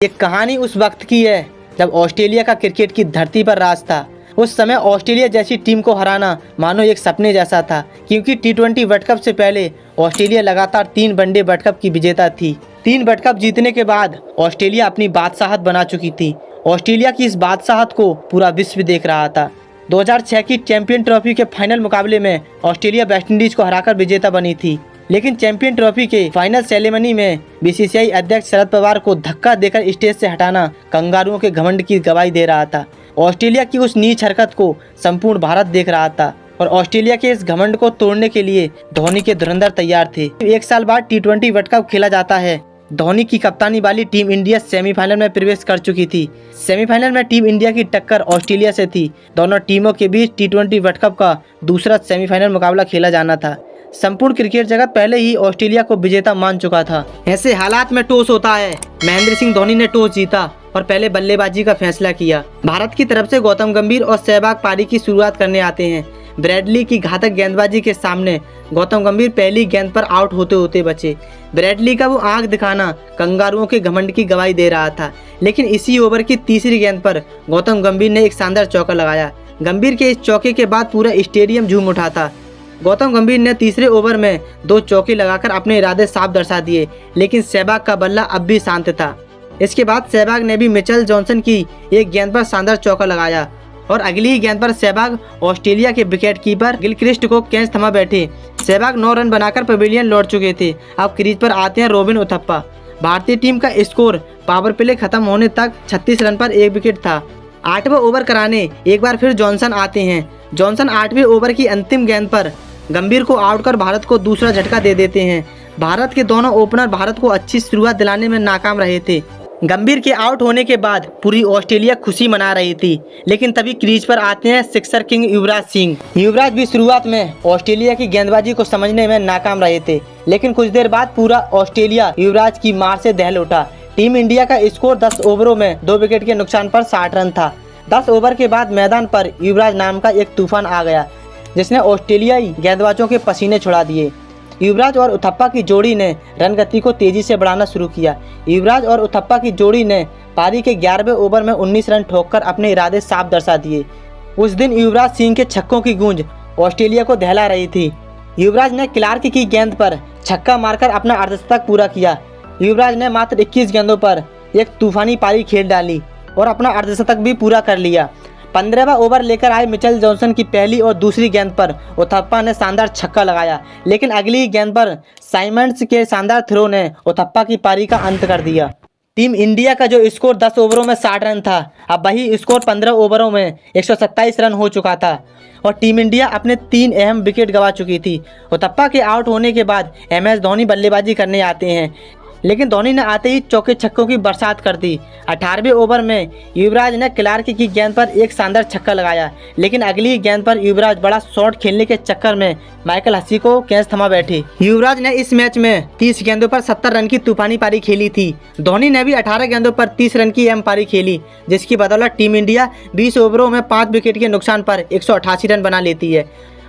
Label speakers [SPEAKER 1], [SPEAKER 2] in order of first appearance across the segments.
[SPEAKER 1] ये कहानी उस वक्त की है जब ऑस्ट्रेलिया का क्रिकेट की धरती पर राज था। उस समय ऑस्ट्रेलिया जैसी टीम को हराना मानो एक सपने जैसा था, क्योंकि टी20 वर्ल्ड कप से पहले ऑस्ट्रेलिया लगातार 3 वनडे वर्ल्ड कप की विजेता थी। 3 वर्ल्ड कप जीतने के बाद ऑस्ट्रेलिया अपनी बादशाहत बना चुकी थी। ऑस्ट्रेलिया की इस बादशाहत को पूरा विश्व देख रहा था। 2006 की चैंपियन ट्रॉफी के फाइनल मुकाबले में ऑस्ट्रेलिया वेस्टइंडीज को हराकर विजेता बनी थी, लेकिन चैंपियन ट्रॉफी के फाइनल सेरेमनी में बीसीसीआई अध्यक्ष शरद पवार को धक्का देकर स्टेज से हटाना कंगारुओं के घमंड की गवाही दे रहा था। ऑस्ट्रेलिया की उस नीच हरकत को संपूर्ण भारत देख रहा था और ऑस्ट्रेलिया के इस घमंड को तोड़ने के लिए धोनी के धुरंधर तैयार थे। 1 साल बाद टी20 वर्ल्ड कप खेला जाता है। धोनी की कप्तानी वाली टीम इंडिया सेमीफाइनल में प्रवेश कर चुकी थी। सेमीफाइनल में टीम इंडिया की टक्कर ऑस्ट्रेलिया से थी। दोनों टीमों के बीच टी20 वर्ल्ड कप का दूसरा सेमीफाइनल मुकाबला खेला जाना था। संपूर्ण क्रिकेट जगत पहले ही ऑस्ट्रेलिया को विजेता मान चुका था। ऐसे हालात में टॉस होता है। महेंद्र सिंह धोनी ने टॉस जीता और पहले बल्लेबाजी का फैसला किया। भारत की तरफ से गौतम गंभीर और सहवाग पारी की शुरुआत करने आते हैं। ब्रैडली की घातक गेंदबाजी के सामने गौतम गंभीर पहली गेंद पर आउट होते होते बचे। ब्रैडली का वो आंख दिखाना कंगारुओं के घमंड की गवाही दे रहा था, लेकिन इसी ओवर की तीसरी गेंद पर गौतम गंभीर ने एक शानदार चौका लगाया। गंभीर के इस चौके के बाद पूरा स्टेडियम झूम उठा था। गौतम गंभीर ने तीसरे ओवर में 2 चौके लगाकर अपने इरादे साफ दर्शा दिए, लेकिन सहवाग का बल्ला अब भी शांत था। इसके बाद सहवाग ने भी मिचेल जॉनसन की एक गेंद पर शानदार चौका लगाया और अगली ही गेंद पर सहवाग ऑस्ट्रेलिया के विकेट कीपर गिलक्रिस्ट को कैच थमा बैठे। सहवाग 9 रन बनाकर पवेलियन लौट चुके थे। अब क्रीज पर आते हैं रॉबिन उथप्पा। भारतीय टीम का स्कोर पावर प्ले खत्म होने तक 36 रन पर 1 विकेट था। 8वां ओवर कराने एक बार फिर जॉनसन आते हैं। जॉनसन 8वें ओवर की अंतिम गेंद पर गंभीर को आउट कर भारत को दूसरा झटका दे देते हैं। भारत के दोनों ओपनर भारत को अच्छी शुरुआत दिलाने में नाकाम रहे थे। गंभीर के आउट होने के बाद पूरी ऑस्ट्रेलिया खुशी मना रही थी, लेकिन तभी क्रीज पर आते हैं सिक्सर किंग युवराज सिंह। युवराज भी शुरुआत में ऑस्ट्रेलिया की गेंदबाजी को समझने में नाकाम रहे थे, लेकिन कुछ देर बाद पूरा ऑस्ट्रेलिया युवराज की मार से दहल उठा। टीम इंडिया का स्कोर 10 ओवरों में 2 विकेट के नुकसान पर 60 रन था। 10 ओवर के बाद मैदान पर युवराज नाम का एक तूफान आ गया, जिसने ऑस्ट्रेलियाई गेंदबाजों के पसीने छुड़ा दिए। युवराज और उथप्पा की जोड़ी ने रन गति को तेजी से बढ़ाना शुरू किया। युवराज और उथप्पा की जोड़ी ने पारी के 11वें ओवर में 19 रन ठोककर अपने इरादे साफ दर्शा दिए। उस दिन युवराज सिंह के छक्कों की गूंज ऑस्ट्रेलिया को दहला रही थी। युवराज ने क्लार्क की गेंद पर छक्का मारकर अपना अर्धशतक पूरा किया। युवराज ने मात्र 21 गेंदों पर एक तूफानी पारी खेल डाली और अपना अर्धशतक भी पूरा कर लिया। 15वां ओवर लेकर आए मिचेल जॉनसन की पहली और दूसरी गेंद पर उथप्पा ने शानदार छक्का लगाया, लेकिन अगली गेंद पर साइमंड्स के शानदार थ्रो ने उथप्पा की पारी का अंत कर दिया। टीम इंडिया का जो स्कोर 10 ओवरों में 60 रन था, अब वही स्कोर 15 ओवरों में 127 रन हो चुका था और टीम इंडिया अपने 3 अहम विकेट गंवा चुकी थी। उथप्पा के आउट होने के बाद MS धोनी बल्लेबाजी करने आते हैं, लेकिन धोनी ने आते ही चौके छक्कों की बरसात कर दी। 18वें ओवर में युवराज ने क्लार्क की गेंद पर एक शानदार छक्का लगाया, लेकिन अगली गेंद पर युवराज बड़ा शॉट खेलने के चक्कर में माइकल हसी को कैच थमा बैठे। युवराज ने इस मैच में 30 गेंदों पर 70 रन की तूफानी पारी खेली थी। धोनी ने भी 18 गेंदों पर 30 रन की अहम पारी खेली, जिसकी बदौलत टीम इंडिया 20 ओवरों में 5 विकेट के नुकसान पर 188 रन बना लेती है।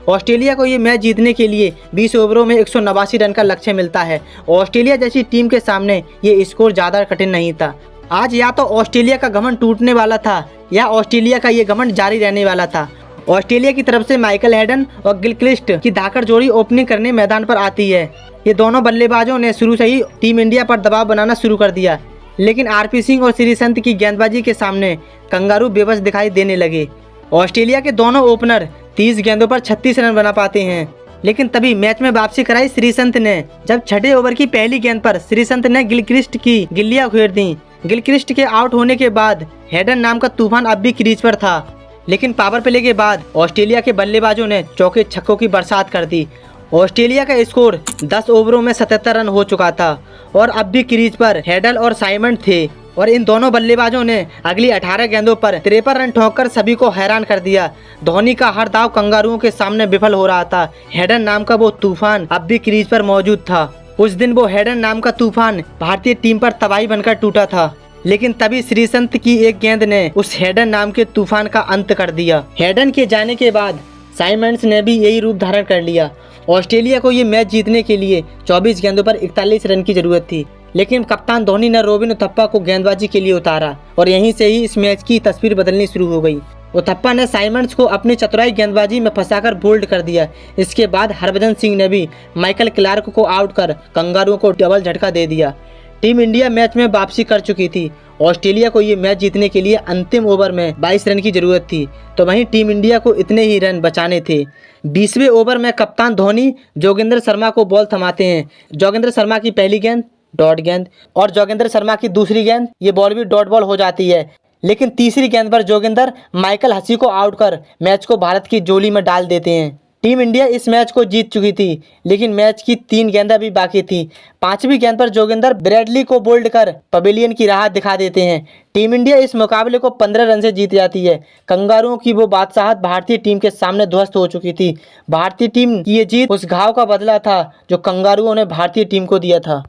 [SPEAKER 1] ऑस्ट्रेलिया को ये मैच जीतने के लिए 20 ओवरों में 189 रन का लक्ष्य मिलता है। ऑस्ट्रेलिया जैसी टीम के सामने ये स्कोर ज़्यादा कठिन नहीं था। आज या तो ऑस्ट्रेलिया का घमंड टूटने वाला था या ऑस्ट्रेलिया का ये घमंड जारी रहने वाला था। ऑस्ट्रेलिया की तरफ से माइकल हेडन और गिलक्रिस्ट की धाकड़ जोड़ी ओपनिंग करने मैदान पर आती है। ये दोनों बल्लेबाजों ने शुरू से ही टीम इंडिया पर दबाव बनाना शुरू कर दिया, लेकिन RP सिंह और श्रीसंत की गेंदबाजी के सामने कंगारू बेबस दिखाई देने लगे। ऑस्ट्रेलिया के दोनों ओपनर 30 गेंदों पर 36 रन बना पाते हैं, लेकिन तभी मैच में वापसी कराई श्रीसंत ने, जब 6ठे ओवर की पहली गेंद पर श्रीसंत ने गिलक्रिस्ट की गिल्लियां उखेड़ दी। गिलक्रिस्ट के आउट होने के बाद हेडन नाम का तूफान अब भी क्रीज पर था, लेकिन पावर प्ले के बाद ऑस्ट्रेलिया के बल्लेबाजों ने चौके छक्कों की बरसात कर दी। ऑस्ट्रेलिया का स्कोर 10 ओवरों में 77 रन हो चुका था और अब भी क्रीज पर हेडल और साइमंड थे और इन दोनों बल्लेबाजों ने अगली 18 गेंदों पर 53 रन ठोककर सभी को हैरान कर दिया। धोनी का हर दाव कंगारुओं के सामने विफल हो रहा था। हेडन नाम का वो तूफान अब भी क्रीज पर मौजूद था। उस दिन वो हेडन नाम का तूफान भारतीय टीम पर तबाही बनकर टूटा था, लेकिन तभी श्रीसंत की एक गेंद ने उस हेडन नाम के तूफान का अंत कर दिया। हेडन के जाने के बाद साइमंड्स ने भी यही रूप धारण कर लिया। ऑस्ट्रेलिया को ये मैच जीतने के लिए 24 गेंदों पर 41 रन की जरूरत थी, लेकिन कप्तान धोनी ने रॉबिन उथप्पा को गेंदबाजी के लिए उतारा और यहीं से ही इस मैच की तस्वीर बदलनी शुरू हो गई। उथप्पा ने साइमंड्स को अपनी चतुराई गेंदबाजी में फंसाकर बोल्ड कर दिया। इसके बाद हरभजन सिंह ने भी माइकल क्लार्क को आउट कर कंगारुओं को डबल झटका दे दिया। टीम इंडिया मैच में वापसी कर चुकी थी। ऑस्ट्रेलिया को ये मैच जीतने के लिए अंतिम ओवर में 22 रन की जरूरत थी, तो वहीं टीम इंडिया को इतने ही रन बचाने थे। 20वें ओवर में कप्तान धोनी जोगिंदर शर्मा को बॉल थमाते हैं। जोगिंदर शर्मा की पहली गेंद डॉट गेंद और जोगिंदर शर्मा की दूसरी गेंद ये बॉल भी डॉट बॉल हो जाती है। लेकिन तीसरी गेंद पर जोगिंदर माइकल हसी को आउट कर मैच को भारत की झोली में डाल देते हैं। टीम इंडिया इस मैच को जीत चुकी थी, लेकिन मैच की 3 गेंदें भी बाकी थी। 5वीं गेंद पर जोगिंदर ब्रैडली को बोल्ड कर पवेलियन की राह दिखा देते हैं। टीम इंडिया इस मुकाबले को 15 रन से जीत जाती है। कंगारुओं की वो बादशाहत भारतीय टीम के सामने ध्वस्त हो चुकी थी। भारतीय टीम की ये जीत उस घाव का बदला था जो कंगारुओं ने भारतीय टीम को दिया था।